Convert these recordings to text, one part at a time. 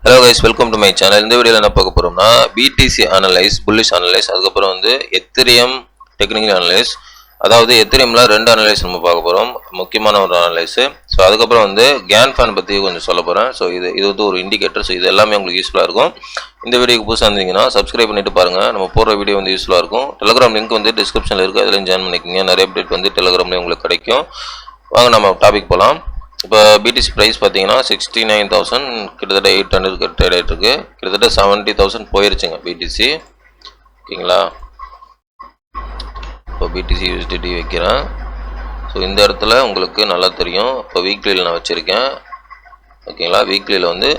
Hello guys, welcome to my channel. இந்த வீடியோல என்ன பார்க்க போறோம்னா BTC அனலைஸ், புல்லிஷ் அனலைஸ், அதுக்கு அப்புறம் வந்து எத்திரியம் டெக்னிக்கல் அனலைஸ். அதாவது எத்திரியம்ல ரெண்டு அனலைஸ் நம்ம பார்க்க போறோம். முக்கியமான ஒரு அனலைஸ். சோ அதுக்கு அப்புறம் வந்து கேன் ஃபேன் பத்தி கொஞ்சம் சொல்ல போறேன். சோ இது வந்து ஒரு இண்டிகேட்டர். சோ இது எல்லாமே உங்களுக்கு யூஸ்ஃபுல்லா இருக்கும். இந்த வீடியோக்கு புதுசா இருந்தீங்கன்னா Subscribe பண்ணிட்டு பாருங்க. நம்ம போற வீடியோ வந்து யூஸ்ஃபுல்லா இருக்கும். Telegram லிங்க் வந்து டிஸ்கிரிப்ஷன்ல இருக்கு. அதுல ஜாயின் பண்ணிக்கங்க. நிறைய அப்டேட் வந்து Telegramல உங்களுக்கு கிடைக்கும். வாங்க நம்ம டாபிக் போலாம். இப்போ BTC ப்ரைஸ் பார்த்தீங்கன்னா 69,000 கிட்டத்தட்ட 800 ட்ரேட் ஆகிட்டு இருக்கு. கிட்டத்தட்ட 70,000 போயிருச்சுங்க BTC. ஓகேங்களா? இப்போ BTC USDT வைக்கிறேன். ஸோ இந்த இடத்துல உங்களுக்கு நல்லா தெரியும். இப்போ வீக்லியில் நான் வச்சுருக்கேன். ஓகேங்களா? வீக்லியில் வந்து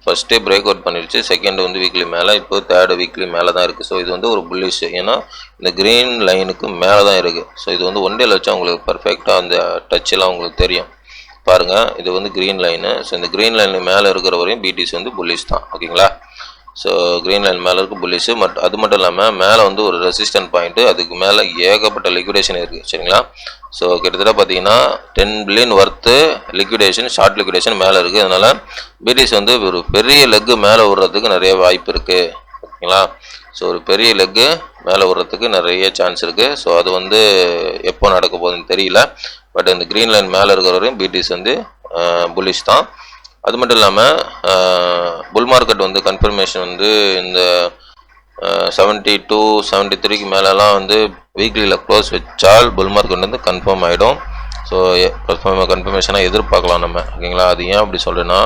ஃபஸ்ட்டே பிரேக் அவுட் பண்ணிடுச்சு. செகண்ட் வந்து வீக்லி மேலே, இப்போ தேர்டு வீக்லி மேலே தான் இருக்குது. ஸோ இது வந்து ஒரு புல்லிஷ். ஏன்னா இந்த க்ரீன் லைனுக்கு மேலே தான் இருக்குது. ஸோ இது வந்து ஒன் டேல வச்சா உங்களுக்கு பர்ஃபெக்டாக அந்த டச் எல்லாம் உங்களுக்கு தெரியும். பாருங்க, இது வந்து கிரீன் லைனு. ஸோ இந்த கிரீன் லைன் மேலே இருக்கிற வரையும் BTC வந்து புல்லிஷ் தான். ஓகேங்களா? ஸோ கிரீன் லைன் மேலே இருக்க புல்லிஷ். அது மட்டும் இல்லாமல் மேலே வந்து ஒரு ரெசிஸ்டன்ட் பாயிண்ட்டு, அதுக்கு மேலே ஏகப்பட்ட லிக்விடேஷன் இருக்குது. சரிங்களா? ஸோ கிட்டத்தட்ட பார்த்தீங்கன்னா 10 billion worth liquidation, short liquidation மேலே இருக்குது. அதனால் BTC வந்து ஒரு பெரிய லெக்கு மேலே விடுறதுக்கு நிறைய வாய்ப்பு இருக்குது. ஓகேங்களா? ஸோ ஒரு பெரிய லெக்கு மேலே விடுறதுக்கு நிறைய சான்ஸ் இருக்குது. ஸோ அது வந்து எப்போ நடக்க போகுதுன்னு தெரியல. பட் இந்த க்ரீன் லைன் மேலே இருக்கிற வரையும் BTC வந்து புல்லிஷ் தான். அது மட்டும் இல்லாமல் புல் மார்க்கெட் வந்து கன்ஃபர்மேஷன் வந்து இந்த 72, 73க்கு மேலெலாம் வந்து வீக்லியில் க்ளோஸ் வச்சால் புல் மார்க்கெட் வந்து கன்ஃபார்ம் ஆகிடும். ஸோ கன்ஃபர்மேஷனாக எதிர்பார்க்கலாம் நம்ம. ஓகேங்களா? அது ஏன் அப்படி சொல்கிறேன்னா,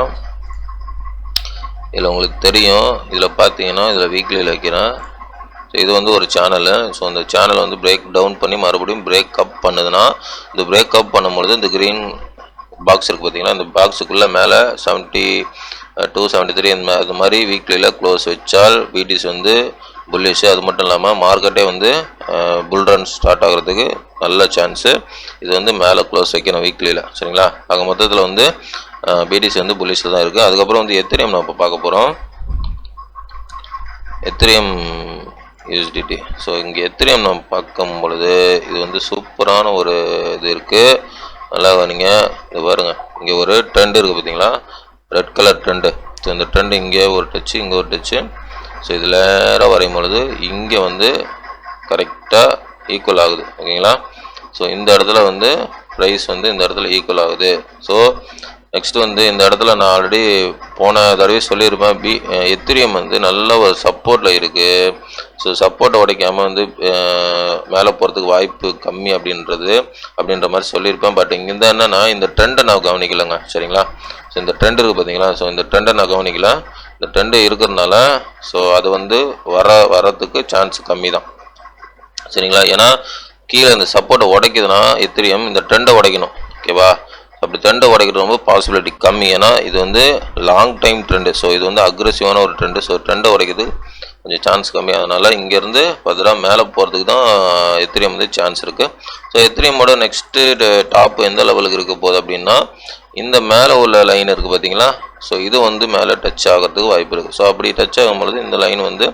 இதில் உங்களுக்கு தெரியும். இதில் பார்த்தீங்கன்னா இதில் வீக்லியில் வைக்கிறேன். ஸோ இது வந்து ஒரு சேனலு. ஸோ அந்த சேனல் வந்து பிரேக் டவுன் பண்ணி மறுபடியும் பிரேக் அப் பண்ணுதுன்னா, இந்த பிரேக் அப் பண்ணும்பொழுது இந்த க்ரீன் பாக்ஸ் இருக்குது பார்த்தீங்கன்னா, இந்த பாக்ஸுக்குள்ளே மேலே 72, 73 அது மாதிரி வீக்லியில் க்ளோஸ் வச்சால் BTC வந்து புல்லிஷ். அது மட்டும் இல்லாமல் மார்க்கெட்டே வந்து புல் ரன் ஸ்டார்ட் ஆகிறதுக்கு நல்ல சான்ஸு. இது வந்து மேலே க்ளோஸ் வைக்கணும் வீக்லியில். சரிங்களா? ஆக மொத்தத்தில் வந்து BTC வந்து புல்லிஷில் தான் இருக்குது. அதுக்கப்புறம் வந்து எத்திரியம் நம்ம இப்போ பார்க்க போகிறோம். Ethereum USDT. ஸோ இங்கே எத்திரியம் நம்ம பார்க்கும் பொழுது இது வந்து சூப்பரான ஒரு இது இருக்குது. நல்லா நீங்கள் இது பாருங்கள், இங்கே ஒரு ட்ரெண்ட் இருக்குது பார்த்தீங்களா, ரெட் கலர் ட்ரெண்டு. ஸோ இந்த ட்ரெண்டு இங்கே ஒரு டச்சு, இங்கே ஒரு டச்சு. ஸோ இதில் நேராக வரையும் பொழுது இங்கே வந்து கரெக்டாக ஈக்குவல் ஆகுது. ஓகேங்களா? ஸோ இந்த இடத்துல வந்து ப்ரைஸ் வந்து இந்த இடத்துல ஈக்குவல் ஆகுது. ஸோ நெக்ஸ்ட் வந்து இந்த இடத்துல நான் ஆல்ரெடி போன தடவை சொல்லியிருப்பேன், எத்திரியம் வந்து நல்ல ஒரு சப்போர்ட்டில் இருக்குது. ஸோ சப்போர்ட்டை உடைக்காமல் வந்து மேலே போகிறதுக்கு வாய்ப்பு கம்மி அப்படின்ற மாதிரி சொல்லியிருப்பேன். பட் இங்கே என்னன்னா இந்த ட்ரெண்டை நான் கவனிக்கலைங்க. சரிங்களா? ஸோ இந்த ட்ரெண்ட் இருக்குது பார்த்தீங்களா, ஸோ இந்த ட்ரெண்டை நான் கவனிக்கல. இந்த ட்ரெண்டு இருக்கிறதுனால ஸோ அது வந்து வரத்துக்கு சான்ஸ் கம்மி தான். சரிங்களா? ஏன்னா கீழே இந்த சப்போர்ட்டை உடைக்குதுன்னா எத்திரியம் இந்த ட்ரெண்டை உடைக்கணும். ஓகேவா? அப்படி ட்ரெண்டை உடைக்கிறது ரொம்ப பாசிபிலிட்டி கம்மி. ஏன்னா இது வந்து லாங் டைம் ட்ரெண்டு. ஸோ இது வந்து அக்ரெசிவான ஒரு ட்ரெண்டு. ஸோ ட்ரெண்டை உடைக்கிறது கொஞ்சம் சான்ஸ் கம்மி. அதனால் இங்கேருந்து பதிலாக மேலே போகிறதுக்கு தான் எத்திரியம் வந்து சான்ஸ் இருக்குது. ஸோ எத்திரியமோட நெக்ஸ்ட்டு டாப் எந்த லெவலுக்கு இருக்க போகுது அப்படின்னா, இந்த மேலே உள்ள லைன் இருக்குது பார்த்தீங்களா, ஸோ இது வந்து மேலே டச் ஆகிறதுக்கு வாய்ப்பு இருக்குது. ஸோ அப்படி டச் ஆகும்பொழுது இந்த லைன் வந்து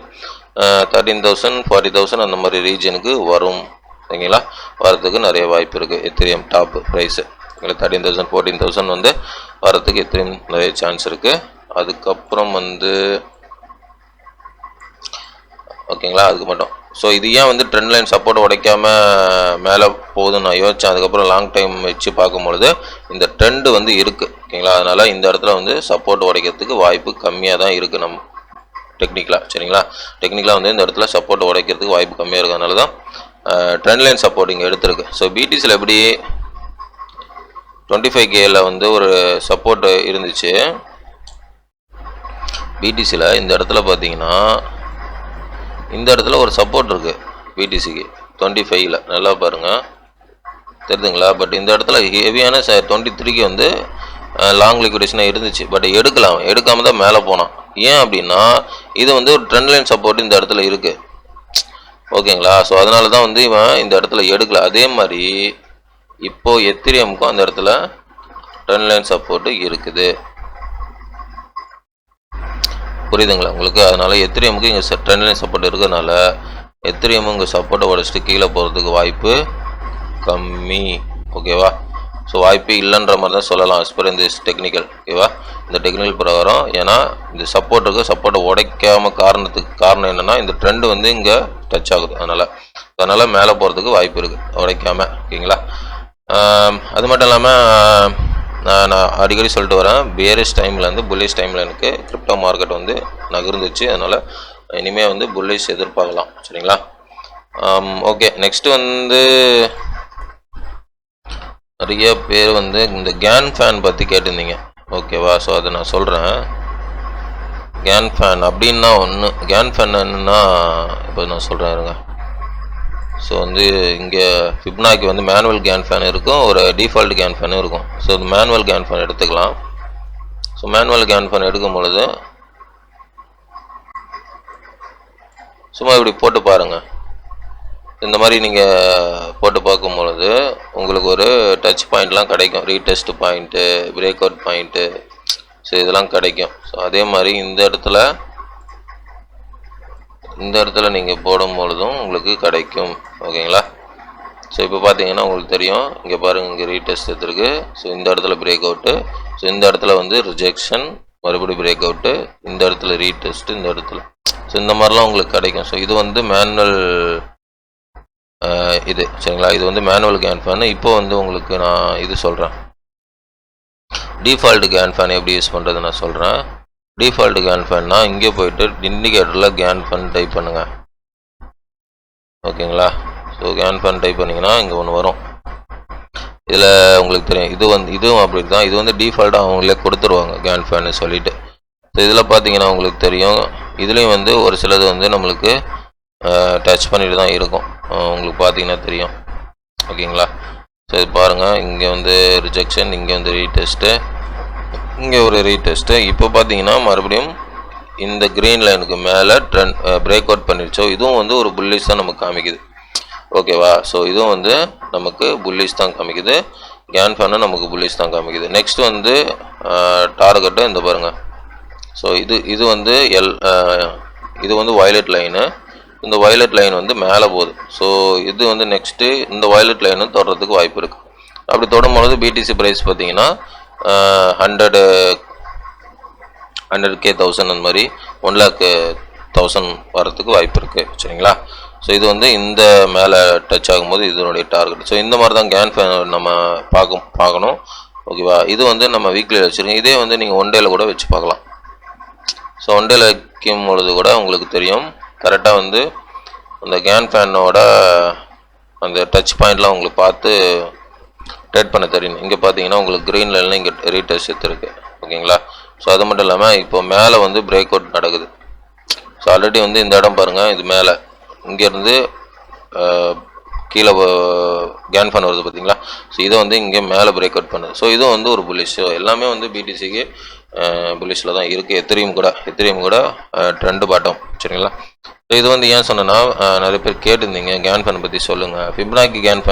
13,000, 40,000 அந்த மாதிரி ரீஜனுக்கு வரும். ஓகேங்களா? வரதுக்கு நிறைய வாய்ப்பு இருக்குது. எத்திரியம் டாப் ப்ரைஸு 13,000, 14,000 வந்து வரத்துக்கு எத்திரியம் நிறைய சான்ஸ் இருக்குது. அதுக்கப்புறம் வந்து ஓகேங்களா, அதுக்கு மட்டும். ஸோ இது ஏன் வந்து ட்ரெண்ட் லைன் சப்போர்ட் உடைக்காம மேலே போகுதுன்னு நான் யோசித்தேன். அதுக்கப்புறம் லாங் டைம் வச்சு பார்க்கும்பொழுது இந்த ட்ரெண்டு வந்து இருக்குது. ஓகேங்களா? அதனால் இந்த இடத்துல வந்து சப்போர்ட் உடைக்கிறதுக்கு வாய்ப்பு கம்மியாக தான் இருக்குது நம்ம டெக்னிக்கலாக. சரிங்களா? டெக்னிக்கலாக வந்து இந்த இடத்துல சப்போர்ட் உடைக்கிறதுக்கு வாய்ப்பு கம்மியாக இருக்குது. அதனால தான் ட்ரெண்ட் லைன் சப்போர்ட் இங்கே எடுத்துருக்கு. ஸோ BTCயில் எப்படி 25Kல வந்து ஒரு சப்போர்ட் இருந்துச்சு. BTCயில் இந்த இடத்துல பார்த்தீங்கன்னா இந்த இடத்துல ஒரு சப்போர்ட் இருக்குது BTCக்கு 25ல். நல்லா பாருங்கள், தெரியுதுங்களா? பட் இந்த இடத்துல ஹெவியான 23க்கு வந்து லாங் லிக்விடேஷனாக இருந்துச்சு. பட் எடுக்காமல் தான் மேலே போனான். ஏன் அப்படின்னா இது வந்து ஒரு ட்ரெண்ட் லைன் சப்போர்ட் இந்த இடத்துல இருக்குது. ஓகேங்களா? ஸோ அதனால தான் வந்து இவன் இந்த இடத்துல எடுக்கல. அதே மாதிரி இப்போ எத்திரியமுக்கும் அந்த இடத்துல ட்ரெண்ட் லைன் சப்போர்ட் இருக்குது. புரியுதுங்களா உங்களுக்கு? அதனால எத்திரியமுக்கு இங்கே ட்ரெண்ட் லைன் சப்போர்ட் இருக்கிறதுனால எத்திரியமும் இங்கே சப்போர்ட்டை உடைச்சிட்டு கீழே போகிறதுக்கு வாய்ப்பு கம்மி. ஓகேவா? ஸோ வாய்ப்பு இல்லைன்ற மாதிரி தான் சொல்லலாம் as per இந்த டெக்னிக்கல். ஓகேவா, இந்த டெக்னிக்கல் பிரகாரம். ஏன்னா இந்த சப்போர்ட்டை உடைக்காம காரணம் என்னன்னா இந்த ட்ரெண்ட் வந்து இங்கே டச் ஆகுது. அதனால மேலே போகிறதுக்கு வாய்ப்பு இருக்குது உடைக்காம. ஓகேங்களா, அது மட்டும் இல்லாமல் நான் அடிக்கடி சொல்லிட்டு வரேன், பேரிஷ் டைம்லேருந்து புல்லிஷ் டைமில் எனக்கு கிரிப்டோ மார்க்கெட் வந்து நகர்ந்துச்சு. அதனால் இனிமேல் வந்து புல்லிஷ் எதிர்பார்க்கலாம். சரிங்களா, ஓகே. நெக்ஸ்ட் வந்து நிறைய பேர் வந்து இந்த கேன் ஃபேன் பற்றி கேட்டிருந்தீங்க. ஓகேவா, ஸோ அதை நான் சொல்கிறேன். கேன் ஃபேன் அப்படின்னா கேன் ஃபேன் என்னன்னா இப்போ நான் சொல்கிறேன் இருங்க. ஸோ வந்து இங்கே ஃபிப்னாக்கி வந்து மேனுவல் கேன் ஃபேன் இருக்கும், ஒரு டிஃபால்ட் கேன் ஃபேனும் இருக்கும். ஸோ இந்த மேனுவல் கேன் ஃபேன் எடுத்துக்கலாம். ஸோ மேனுவல் கேன் ஃபேன் எடுக்கும் பொழுது சும்மா இப்படி போட்டு பாருங்கள். இந்த மாதிரி நீங்கள் போட்டு பார்க்கும் பொழுது உங்களுக்கு ஒரு டச் பாயிண்ட்லாம் கிடைக்கும், retest point, break out point. So இதெல்லாம் கிடைக்கும். ஸோ அதே மாதிரி இந்த இடத்துல நீங்கள் போடும் பொழுதும் உங்களுக்கு கிடைக்கும். ஓகேங்களா, ஸோ இப்போ பார்த்தீங்கன்னா உங்களுக்கு தெரியும், இங்கே பாருங்கள், இங்கே ரீடெஸ்ட் எடுத்துருக்கு. ஸோ இந்த இடத்துல பிரேக் அவுட்டு, ஸோ இந்த இடத்துல வந்து ரிஜெக்ஷன், மறுபடியும் பிரேக் அவுட்டு, இந்த இடத்துல ரீடெஸ்ட், இந்த இடத்துல. ஸோ இந்த மாதிரிலாம் உங்களுக்கு கிடைக்கும். ஸோ இது வந்து மேனுவல் இது. சரிங்களா, இது வந்து மேனுவல் கேன் ஃபேன். இப்போ வந்து உங்களுக்கு நான் இது சொல்கிறேன், டிஃபால்ட் கேன் ஃபேன் எப்படி யூஸ் பண்ணுறது நான் சொல்கிறேன். டிஃபால்ட் கேன் ஃபேன்னா இங்கே போயிட்டு இண்டிகேட்டரில் கேன் ஃபேன் டைப் பண்ணுங்கள். ஓகேங்களா, ஸோ கேன் ஃபேன் டைப் பண்ணிங்கன்னா இங்கே ஒன்று வரும். இதில் உங்களுக்கு தெரியும், இதுவும் அப்படி தான். இது வந்து டிஃபால்ட்டாக அவங்களே கொடுத்துருவாங்க கேன் ஃபேன்னு சொல்லிட்டு. ஸோ இதில் பார்த்தீங்கன்னா உங்களுக்கு தெரியும், இதுலேயும் வந்து ஒரு சிலது வந்து நம்மளுக்கு டச் பண்ணிட்டு தான் இருக்கும். உங்களுக்கு பார்த்தீங்கன்னா தெரியும். ஓகேங்களா, ஸோ இது பாருங்கள், இங்கே வந்து ரிஜெக்ஷன், இங்கே வந்து ரீடெஸ்ட்டு, இங்கே ஒரு ரீடெஸ்ட்டு. இப்போ பார்த்தீங்கன்னா மறுபடியும் இந்த க்ரீன் லைனுக்கு மேலே பிரேக் அவுட் பண்ணிடுச்சோ, இதுவும் வந்து ஒரு புல்லிஷ் தான் நமக்கு காமிக்குது. ஓகேவா, ஸோ இதுவும் வந்து நமக்கு புல்லிஷ் தான் காமிக்குது. கேன் ஃபேனும் நமக்கு புல்லிஷ் தான் காமிக்குது. நெக்ஸ்ட் வந்து டார்கெட்டு இந்த பாருங்கள். ஸோ இது வந்து இது வந்து வயலட் லைனு. இந்த வயலட் லைன் வந்து மேலே போகுது. ஸோ இது வந்து நெக்ஸ்ட்டு இந்த வயலட் லைனும் தொடுறதுக்கு வாய்ப்பு இருக்குது. அப்படி தொடும்பொழுது பிடிசி ப்ரைஸ் பார்த்தீங்கன்னா 100K 1000 அந்த மாதிரி 1,00,000 வரத்துக்கு வாய்ப்பு இருக்குது. சரிங்களா, ஸோ இது வந்து இந்த மேலே டச் ஆகும்போது இதனுடைய டார்கெட். ஸோ இந்த மாதிரி தான் கேன் ஃபேன் நம்ம பார்க்கணும். ஓகேவா, இது வந்து நம்ம வீக்லியில் வச்சுருக்கோம். இதே வந்து நீங்கள் ஒன் டேல கூட வச்சு பார்க்கலாம். ஸோ ஒன் டேல வைக்கும் பொழுது கூட உங்களுக்கு தெரியும், கரெக்டாக வந்து அந்த கேன் ஃபேனோட அந்த டச் பாயிண்ட்லாம் உங்களுக்கு பார்த்து ட்ரேட் பண்ண தெரியும். இங்கே பார்த்தீங்கன்னா உங்களுக்கு க்ரீன் லைனில் இங்கே ரீடெஸ்ட் எடுத்துருக்கு. ஓகேங்களா, ஸோ அது மட்டும் இல்லாமல் இப்போ மேலே வந்து பிரேக் அவுட் நடக்குது. ஸோ ஆல்ரெடி வந்து இந்த இடம் பாருங்கள், இது மேலே இங்கேருந்து கீழே கேன் ஃபேன் வருது பார்த்தீங்களா. ஸோ இதை வந்து இங்கே மேலே பிரேக் அவுட் பண்ணுது. ஸோ இதுவும் வந்து ஒரு புல்லிஷ். எல்லாமே வந்து பிடிசிக்கு புல்லிஷில் தான் இருக்குது. எத்திரியம் கூட ட்ரெண்டு பாட்டம். சரிங்களா, ஸோ இது வந்து ஏன் சொன்னேன்னா, நிறைய பேர் கேட்டிருந்தீங்க கேன் ஃபேன் பற்றி சொல்லுங்கள். ஃபிப்னாக்கி கேன்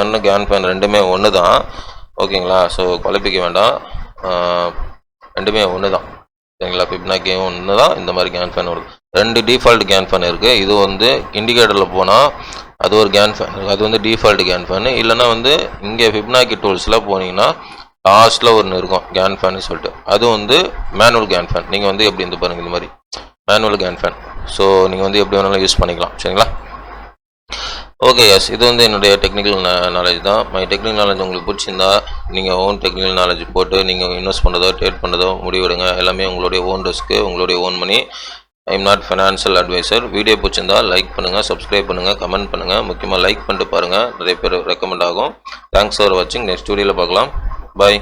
ஃபேன் ரெண்டுமே ஒன்று தான். ஓகேங்களா, ஸோ குழப்பிக்க வேண்டாம், ரெண்டுமே ஒன்று தான். சரிங்களா, ஃபிப்னாக்கியும் ஒன்று தான். இந்த மாதிரி கேன் ஃபேன் வருது. 2 டிஃபால்ட் கேன் ஃபேன் இருக்குது. இது வந்து இண்டிகேட்டரில் போனால் அது ஒரு கேன் ஃபேன் இருக்குது, அது வந்து டிஃபால்ட் கேன் ஃபேனு. இல்லைனா வந்து இங்கே ஃபிப்னாக்கி டூல்ஸில் போனீங்கன்னா லாஸ்ட்டில் ஒன்று இருக்கும் கேன் ஃபேன்னு சொல்லிட்டு, அது வந்து மேனுவல் கேன் ஃபேன். நீங்கள் வந்து எப்படி இருந்து பாருங்கள், இந்த மாதிரி மேனுவல் கேன் ஃபேன். ஸோ நீங்கள் வந்து எப்படி வேணாலும் யூஸ் பண்ணிக்கலாம். சரிங்களா, ஓகே. எஸ், இது வந்து என்னுடைய டெக்னிக்கல் நாலேஜ் தான். மை டெக்னிக்கல் நாலேஜ் உங்களுக்கு பிடிச்சிருந்தா நீங்கள் ஓன் டெக்னிக்கல் நாலேஜ் போட்டு நீங்கள் இன்வெஸ்ட் பண்ணுறதோ ட்ரேட் பண்ணுறதோ முடிவெடுங்க. எல்லாமே உங்களுடைய ஓன் ரிஸ்க்கு, உங்களுடைய own money. I am not financial advisor. Video பிடிச்சிருந்தா லைக் பண்ணுங்கள், சப்ஸ்கிரைப் பண்ணுங்கள், கமெண்ட் பண்ணுங்கள். முக்கியமாக லைக் பண்ணிட்டு பாருங்கள், நிறைய பேர் ரெக்கமெண்ட் ஆகும். தேங்க்ஸ் ஃபார் வாட்சிங். நெக்ஸ்ட் வீடியோவில் பார்க்கலாம். பாய்.